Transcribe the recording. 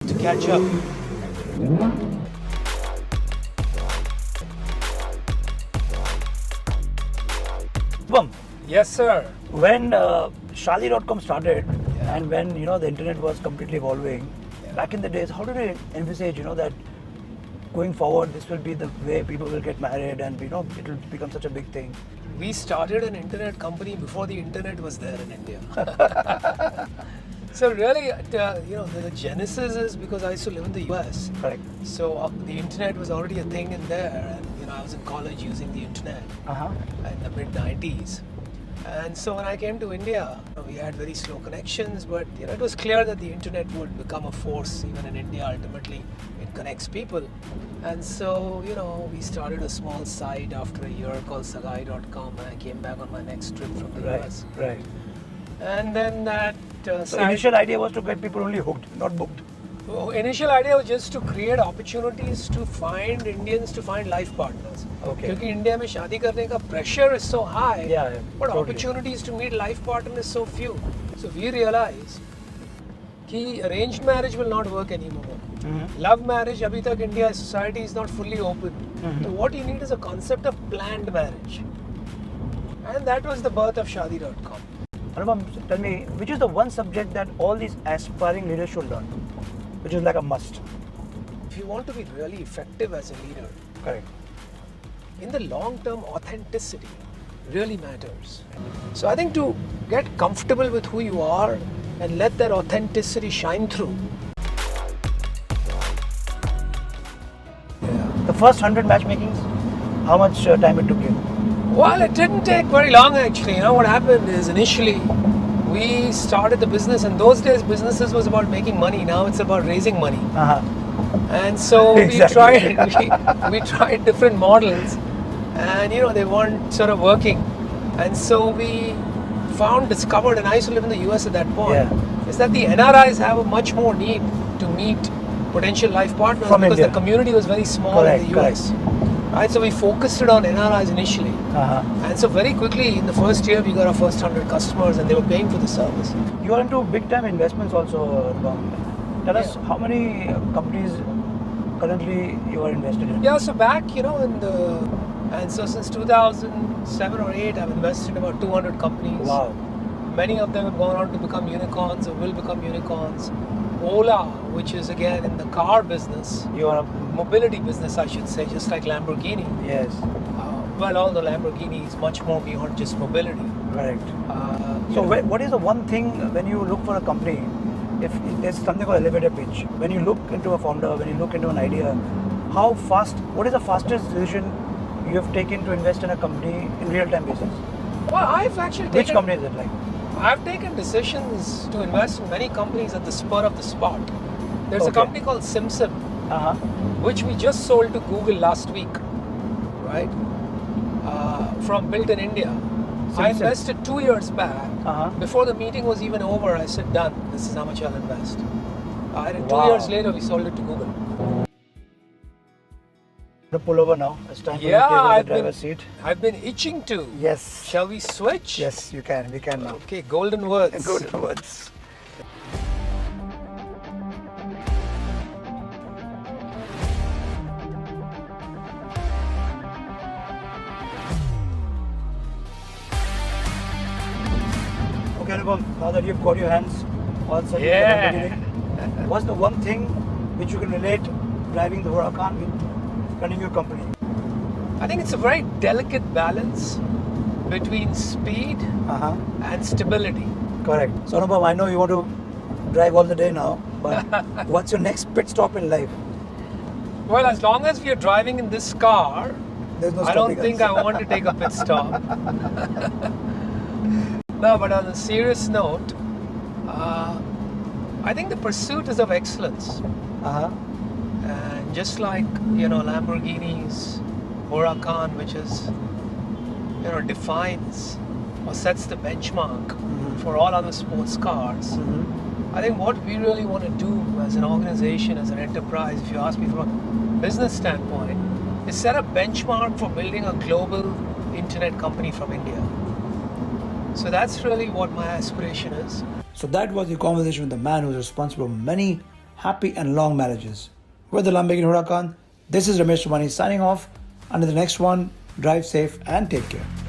to catch up. Bum, Yes, sir. when Shadi.com started and when the internet was completely evolving, back in the days, how did you envisage that going forward this will be the way people will get married and it will become such a big thing? We started an internet company before the internet was there in India. So really, the genesis is because I used to live in the US. Correct. So the internet was already a thing in there, and I was in college using the internet in the mid 90s. And so when I came to India, we had very slow connections, but it was clear that the internet would become a force even in India. Ultimately, it connects people. And so, we started a small site after a year called Sagai.com, and I came back on my next trip from the US. Right. And then that So initial idea was to get people only hooked, not booked. initial idea was just to create opportunities to find Indians to find life partners. Okay. क्योंकि India में शादी करने का pressure is so high, Yeah, but totally. opportunities to meet life partners so few. So we realized कि arranged marriage will not work anymore. Love marriage, अभी तक India society is not fully open. So what you need is a concept of planned marriage, and that was the birth of Shadi.com. Anupam, tell me, which is the one subject that all these aspiring leaders should learn, which is like a must? If you want to be really effective as a leader, Correct. in the long term, authenticity really matters. So I think to get comfortable with who you are and let that authenticity shine through. The first 100 matchmakings, how much time it took you? Well, it didn't take very long actually. What happened is initially we started the business, and those days businesses was about making money. Now it's about raising money. And so Exactly. we tried different models, and they weren't sort of working. And so we discovered, and I used to live in the US at that point, is that the NRIs have a much more need to meet potential life partners From because India. the community was very small in the US. Right, so we focused it on NRIs initially, and so very quickly in the first year we got our first 100 customers, and they were paying for the service. You are into big time investments also, Anupam. Tell us how many companies currently you are invested in? Yeah, so back, and so since 2007 or 8, I've invested in about 200 companies. Wow. Many of them have gone on to become unicorns or will become unicorns. Ola, which is again in the car business, You are mobility business, I should say, just like Lamborghini. yes, Well, although Lamborghini is much more beyond just mobility. correct. So What is the one thing when you look for a company? If there's something called elevator pitch, when you look into a founder, when you look into an idea, what is the fastest decision you have taken to invest in a company in real time basis? well, I've actually Which taken, company is it like? I've taken decisions to invest in many companies at the spur of the spot. There's a Okay. company called SimSim, which we just sold to Google last week, right? From built in India. I SimSim. invested 2 years back. Before the meeting was even over, I said, done. This is how much I'll invest. And 2 Wow. years later, we sold it to Google. To pull over now. It's time for you to Yeah, take over I've the driver's seat. been itching to. Yes. Shall we switch? Yes, you can. We can now. Okay, golden words. Good words. Okay, Anupam, now that you've got your hands all set, Yeah. what's the one thing which you can relate driving the Huracan with running your company? I think it's a very delicate balance between speed and stability. Correct. So, Anupam, I know you want to drive all the day now, but what's your next pit stop in life? Well, as long as we are driving in this car, There's no I don't stopping think us. I want to take a pit stop. No, but on a serious note, I think the pursuit is of excellence. And just like, Lamborghini's Huracan, which is, defines or sets the benchmark for all other sports cars. I think what we really want to do as an organization, as an enterprise, if you ask me from a business standpoint, is set a benchmark for building a global internet company from India. So that's really what my aspiration is. So that was the conversation with the man who's responsible for many happy and long marriages. With the Lamborghini Huracan, this is Ramesh Somani signing off. Until the next one, drive safe and take care.